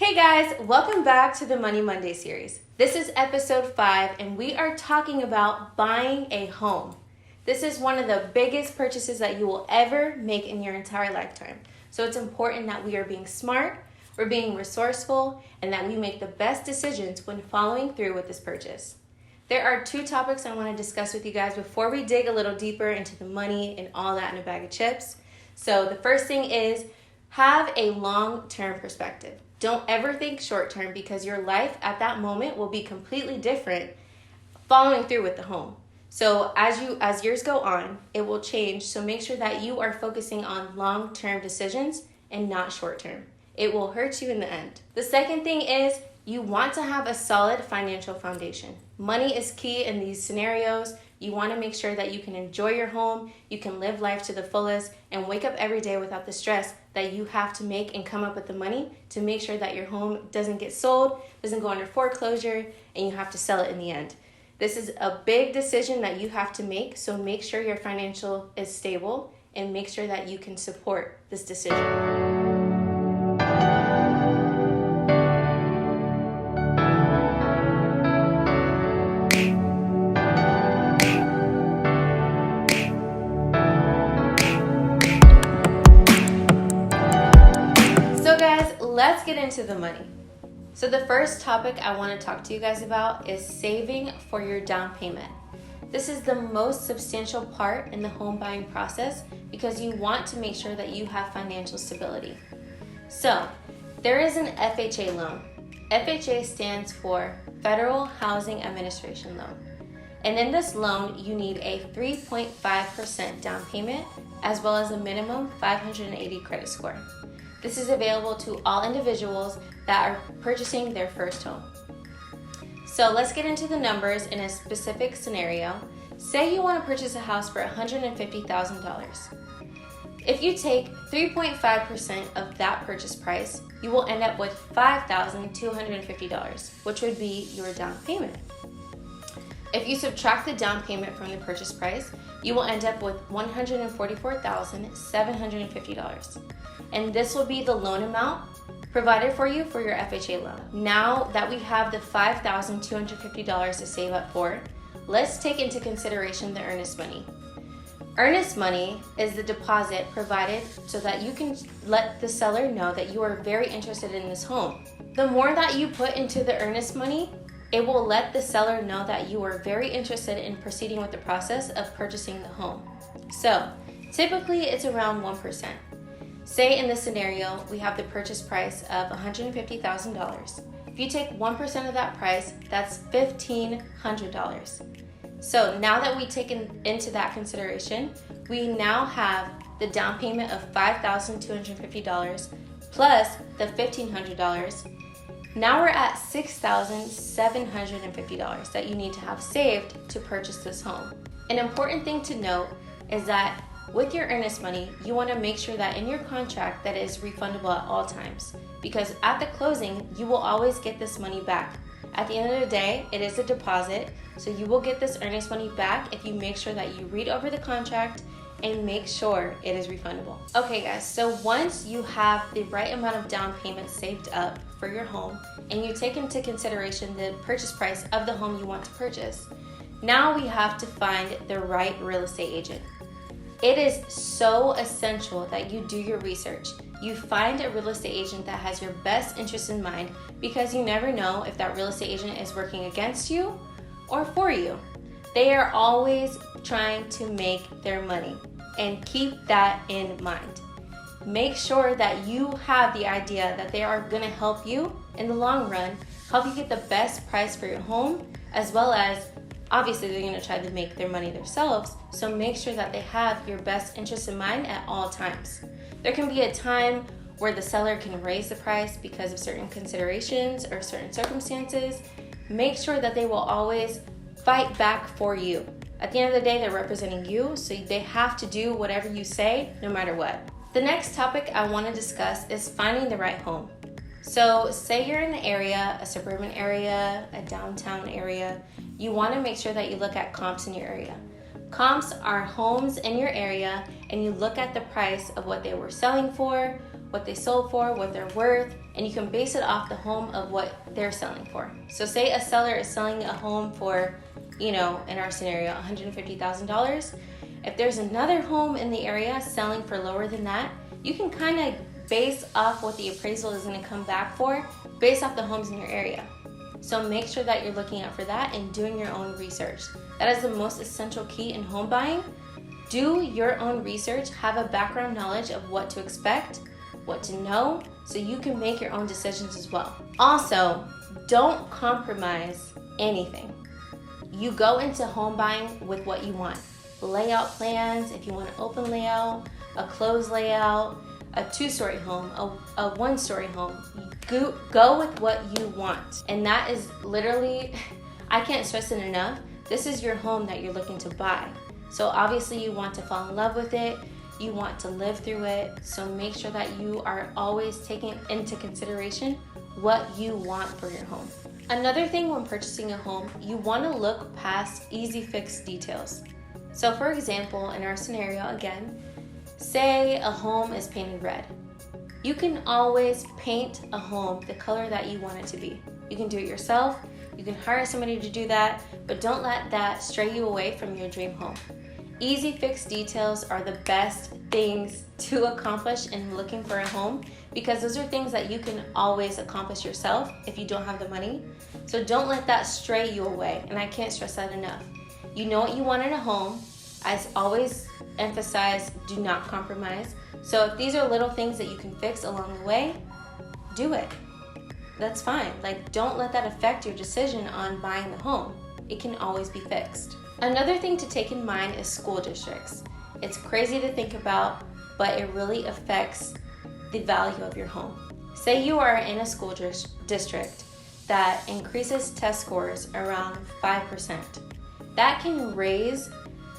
Hey guys, welcome back to the Money Monday series. This is episode 5 and we are talking about buying a home. This is one of the biggest purchases that you will ever make in your entire lifetime. So it's important that we are being smart, we're being resourceful, and that we make the best decisions when following through with this purchase. There are 2 topics I want to discuss with you guys before we dig a little deeper into the money and all that in a bag of chips. So the first thing is have a long-term perspective. Don't ever think short-term because your life at that moment will be completely different following through with the home. So as years go on, it will change. So make sure that you are focusing on long-term decisions and not short-term. It will hurt you in the end. The second thing is you want to have a solid financial foundation. Money is key in these scenarios. You want to make sure that you can enjoy your home, you can live life to the fullest, and wake up every day without the stress that you have to make and come up with the money to make sure that your home doesn't get sold, doesn't go under foreclosure, and you have to sell it in the end. This is a big decision that you have to make, so make sure your financial is stable and make sure that you can support this decision. Let's get into the money. So the first topic I want to talk to you guys about is saving for your down payment. This is the most substantial part in the home buying process because you want to make sure that you have financial stability. So there is an FHA loan. FHA stands for Federal Housing Administration Loan. And in this loan, you need a 3.5% down payment as well as a minimum 580 credit score. This is available to all individuals that are purchasing their first home. So let's get into the numbers in a specific scenario. Say you want to purchase a house for $150,000. If you take 3.5% of that purchase price, you will end up with $5,250, which would be your down payment. If you subtract the down payment from the purchase price, you will end up with $144,750. And this will be the loan amount provided for you for your FHA loan. Now that we have the $5,250 to save up for, let's take into consideration the earnest money. Earnest money is the deposit provided so that you can let the seller know that you are very interested in this home. The more that you put into the earnest money, it will let the seller know that you are very interested in proceeding with the process of purchasing the home. So typically it's around 1%. Say in this scenario, we have the purchase price of $150,000. If you take 1% of that price, that's $1,500. So now that we take into that consideration, we now have the down payment of $5,250 plus the $1,500. Now we're at $6,750 that you need to have saved to purchase this home. An important thing to note is that with your earnest money, you want to make sure that in your contract that it is refundable at all times, because at the closing, you will always get this money back. At the end of the day, it is a deposit, so you will get this earnest money back if you make sure that you read over the contract and make sure it is refundable. Okay guys, so once you have the right amount of down payment saved up for your home and you take into consideration the purchase price of the home you want to purchase, now we have to find the right real estate agent. It is so essential that you do your research. You find a real estate agent that has your best interest in mind because you never know if that real estate agent is working against you or for you. They are always trying to make their money, and keep that in mind. Make sure that you have the idea that they are going to help you in the long run, help you get the best price for your home, as well as obviously they're going to try to make their money themselves, so make sure that they have your best interest in mind at all times. There can be a time where the seller can raise the price because of certain considerations or certain circumstances. Make sure that they will always fight back for you. At the end of the day, they're representing you, so they have to do whatever you say, no matter what. The next topic I want to discuss is finding the right home. So say you're in an area, a suburban area, a downtown area, you want to make sure that you look at comps in your area. Comps are homes in your area, and you look at the price of what they were selling for, what they sold for, what they're worth, and you can base it off the home of what they're selling for. So say a seller is selling a home for, in our scenario, $150,000. If there's another home in the area selling for lower than that, you can kind of base off what the appraisal is going to come back for based off the homes in your area. So make sure that you're looking out for that and doing your own research. That is the most essential key in home buying. Do your own research, have a background knowledge of what to expect, what to know, so you can make your own decisions as well. Also, don't compromise anything. You go into home buying with what you want. Layout plans, if you want an open layout, a closed layout, a 2-story home, a 1-story home. Go with what you want. And that is literally, I can't stress it enough, this is your home that you're looking to buy. So obviously you want to fall in love with it, you want to live through it, so make sure that you are always taking into consideration what you want for your home. Another thing when purchasing a home, you want to look past easy fix details. So for example, in our scenario again, say a home is painted red. You can always paint a home the color that you want it to be. You can do it yourself, you can hire somebody to do that, but don't let that stray you away from your dream home. Easy fix details are the best things to accomplish in looking for a home, because those are things that you can always accomplish yourself if you don't have the money. So don't let that stray you away, and I can't stress that enough. You know what you want in a home. I always emphasize, do not compromise. So if these are little things that you can fix along the way, do it. That's fine. Don't let that affect your decision on buying the home. It can always be fixed. Another thing to take in mind is school districts. It's crazy to think about, but it really affects the value of your home. Say you are in a school district that increases test scores around 5%. That can raise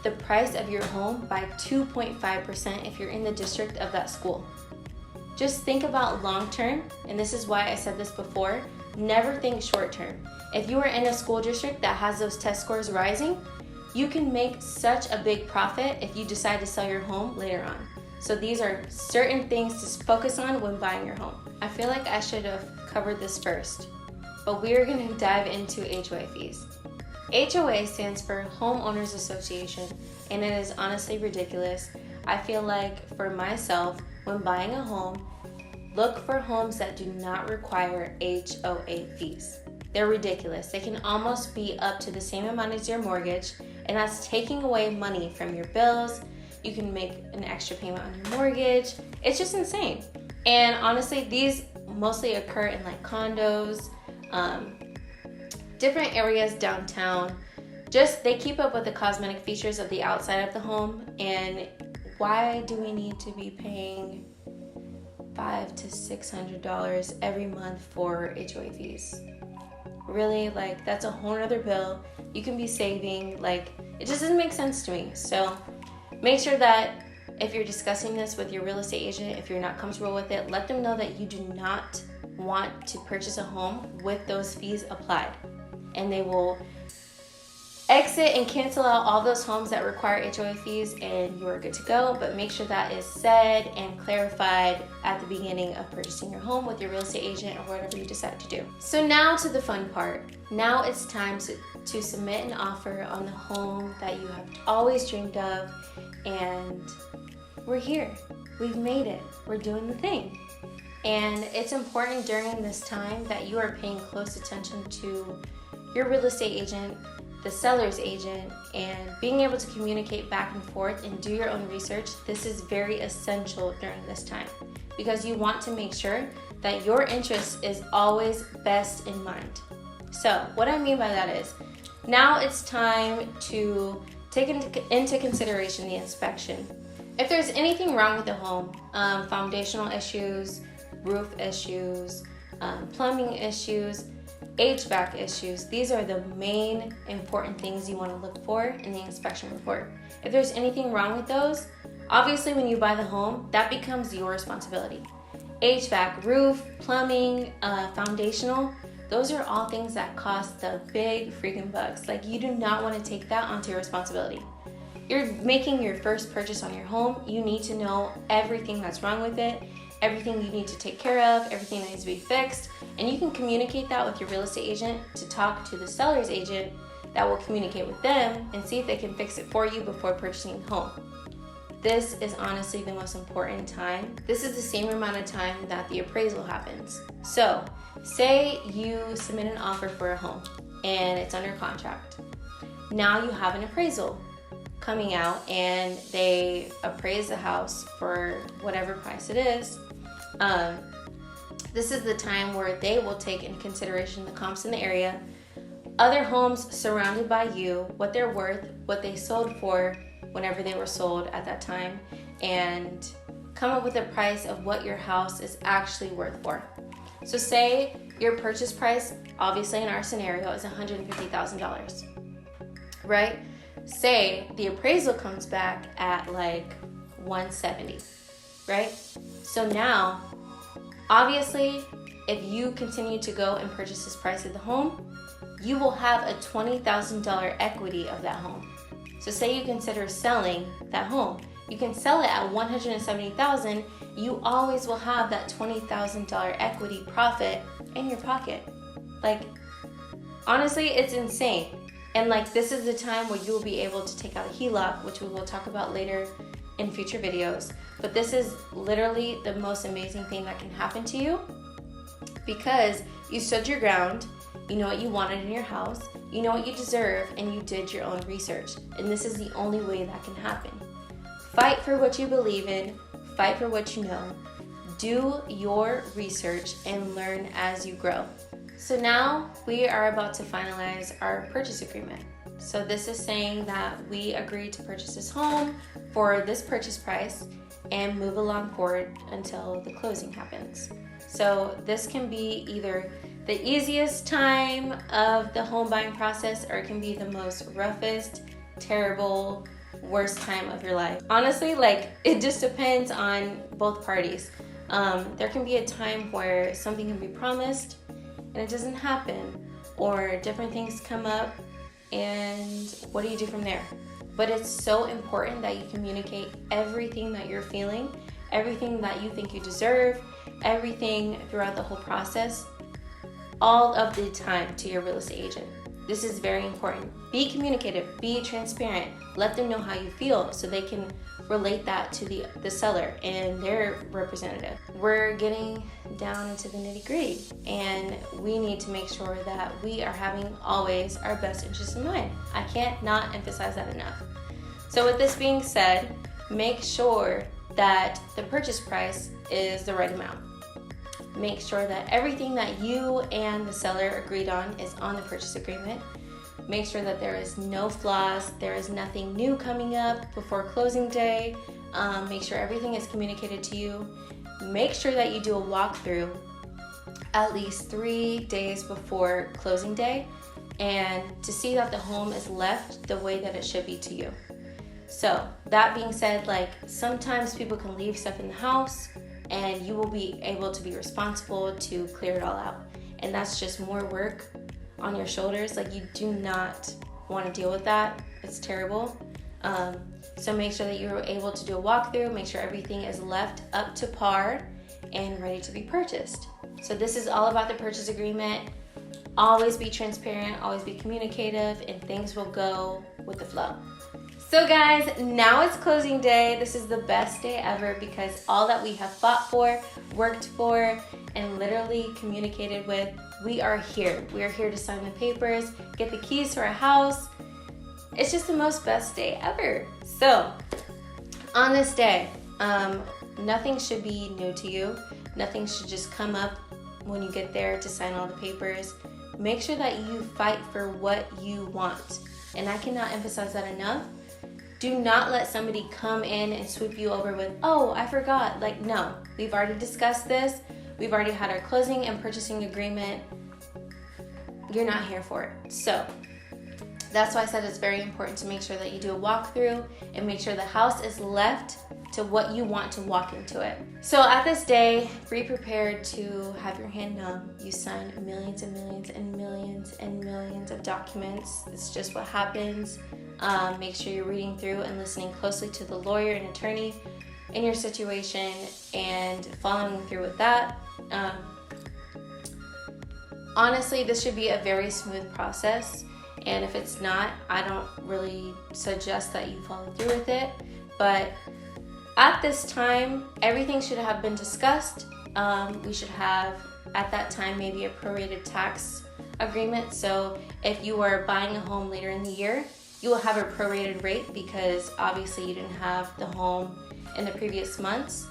the price of your home by 2.5% if you're in the district of that school. Just think about long term, and this is why I said this before, never think short term. If you are in a school district that has those test scores rising, you can make such a big profit if you decide to sell your home later on. So these are certain things to focus on when buying your home. I feel like I should have covered this first, but we are going to dive into HOA fees. HOA stands for Homeowners Association, and it is honestly ridiculous. I feel like for myself, when buying a home, look for homes that do not require HOA fees. They're ridiculous. They can almost be up to the same amount as your mortgage, and that's taking away money from your bills. You can make an extra payment on your mortgage. It's just insane. And honestly, these mostly occur in condos, different areas downtown. They keep up with the cosmetic features of the outside of the home. And why do we need to be paying $500 to $600 every month for HOA fees? Really, that's a whole other bill. You can be saving, it just doesn't make sense to me. So make sure that if you're discussing this with your real estate agent, if you're not comfortable with it, let them know that you do not want to purchase a home with those fees applied. And they will exit and cancel out all those homes that require HOA fees, and you are good to go. But make sure that is said and clarified at the beginning of purchasing your home with your real estate agent or whatever you decide to do. So now to the fun part. Now it's time to submit an offer on the home that you have always dreamed of, and we're here. We've made it. We're doing the thing. And it's important during this time that you are paying close attention to your real estate agent, the seller's agent, and being able to communicate back and forth and do your own research. This is very essential during this time, because you want to make sure that your interest is always best in mind. So what I mean by that is, now it's time to take into consideration the inspection. If there's anything wrong with the home, foundational issues, roof issues, plumbing issues, HVAC issues, these are the main important things you want to look for in the inspection report. If there's anything wrong with those, obviously when you buy the home, that becomes your responsibility. HVAC, roof, plumbing, foundational, those are all things that cost the big freaking bucks. You do not want to take that onto your responsibility. You're making your first purchase on your home. You need to know everything that's wrong with it, everything you need to take care of, everything that needs to be fixed, and you can communicate that with your real estate agent to talk to the seller's agent that will communicate with them and see if they can fix it for you before purchasing the home. This is honestly the most important time. This is the same amount of time that the appraisal happens. So, say you submit an offer for a home and it's under contract. Now you have an appraisal coming out and they appraise the house for whatever price it is. This is the time where they will take into consideration the comps in the area, other homes surrounded by you, what they're worth, what they sold for whenever they were sold at that time, and come up with a price of what your house is actually worth for. So say your purchase price, obviously in our scenario, is $150,000, right? Say the appraisal comes back at like 170, right? So now, obviously, if you continue to go and purchase this price of the home, you will have a $20,000 equity of that home. So say you consider selling that home. You can sell it at $170,000. You always will have that $20,000 equity profit in your pocket. Like, honestly, it's insane. And like, this is the time where you will be able to take out a HELOC, which we will talk about later in future videos. But this is literally the most amazing thing that can happen to you, because you stood your ground. You know what you wanted in your house, you know what you deserve, and you did your own research. And this is the only way that can happen. Fight for what you believe in, fight for what you know, do your research, and learn as you grow. So now we are about to finalize our purchase agreement. So this is saying that we agreed to purchase this home for this purchase price and move along forward until the closing happens. So this can be either the easiest time of the home buying process, or it can be the most roughest, terrible, worst time of your life. Honestly, like, it just depends on both parties. There can be a time where something can be promised and it doesn't happen, or different things come up, and what do you do from there? But it's so important that you communicate everything that you're feeling, everything that you think you deserve, everything throughout the whole process, all of the time, to your real estate agent. This is very important. Be communicative, be transparent, let them know how you feel so they can relate that to the seller and their representative. We're getting down into the nitty-gritty, and we need to make sure that we are having always our best interests in mind. I can't not emphasize that enough. So with this being said, make sure that the purchase price is the right amount. Make sure that everything that you and the seller agreed on is on the purchase agreement. Make sure that there is no flaws, there is nothing new coming up before closing day. Make sure everything is communicated to you. Make sure that you do a walkthrough at least 3 days before closing day, and to see that the home is left the way that it should be to you. So that being said, like, sometimes people can leave stuff in the house, and you will be able to be responsible to clear it all out. And that's just more work on your shoulders. Like, you do not want to deal with that. It's terrible. So make sure that you're able to do a walkthrough, make sure everything is left up to par and ready to be purchased. So this is all about the purchase agreement. Always be transparent, always be communicative, and things will go with the flow. So guys, now it's closing day. This is the best day ever, because all that we have fought for, worked for, and literally communicated with, we are here. We are here to sign the papers, get the keys to our house. It's just the most best day ever. So on this day, nothing should be new to you. Nothing should just come up when you get there to sign all the papers. Make sure that you fight for what you want. And I cannot emphasize that enough. Do not let somebody come in and sweep you over with, oh, I forgot. Like, no, we've already discussed this. We've already had our closing and purchasing agreement. You're not here for it. So that's why I said it's very important to make sure that you do a walkthrough and make sure the house is left to what you want to walk into it. So at this day, be prepared to have your hand numb. You sign millions and millions and millions and millions of documents. It's just what happens. Make sure you're reading through and listening closely to the lawyer and attorney in your situation and following through with that. Honestly, this should be a very smooth process, and if it's not, I don't really suggest that you follow through with it. But at this time, everything should have been discussed. We should have, at that time, maybe a prorated tax agreement. So if you are buying a home later in the year, you will have a prorated rate because obviously you didn't have the home in the previous months.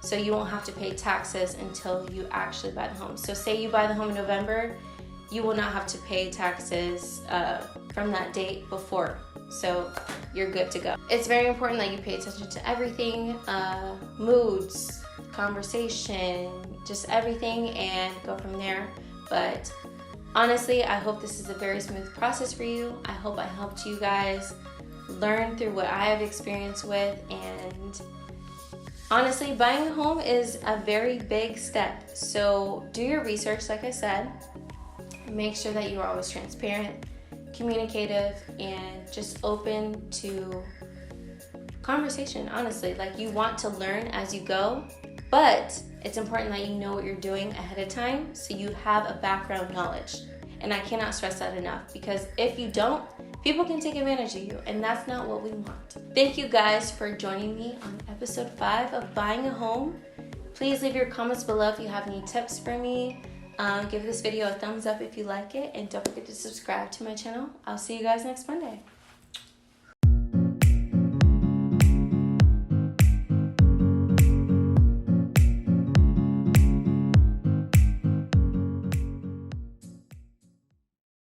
So you won't have to pay taxes until you actually buy the home. So say you buy the home in November, you will not have to pay taxes from that date before. So you're good to go. It's very important that you pay attention to everything, moods, conversation, just everything, and go from there. But honestly, I hope this is a very smooth process for you. I hope I helped you guys learn through what I have experience with. And honestly, buying a home is a very big step. So do your research, like I said. Make sure that you are always transparent, communicative, and just open to conversation, honestly. Like, you want to learn as you go, but it's important that you know what you're doing ahead of time so you have a background knowledge. And I cannot stress that enough, because if you don't, people can take advantage of you, and that's not what we want. Thank you guys for joining me on episode 5 of Buying a Home. Please leave your comments below if you have any tips for me. Give this video a thumbs up if you like it, and don't forget to subscribe to my channel. I'll see you guys next Monday.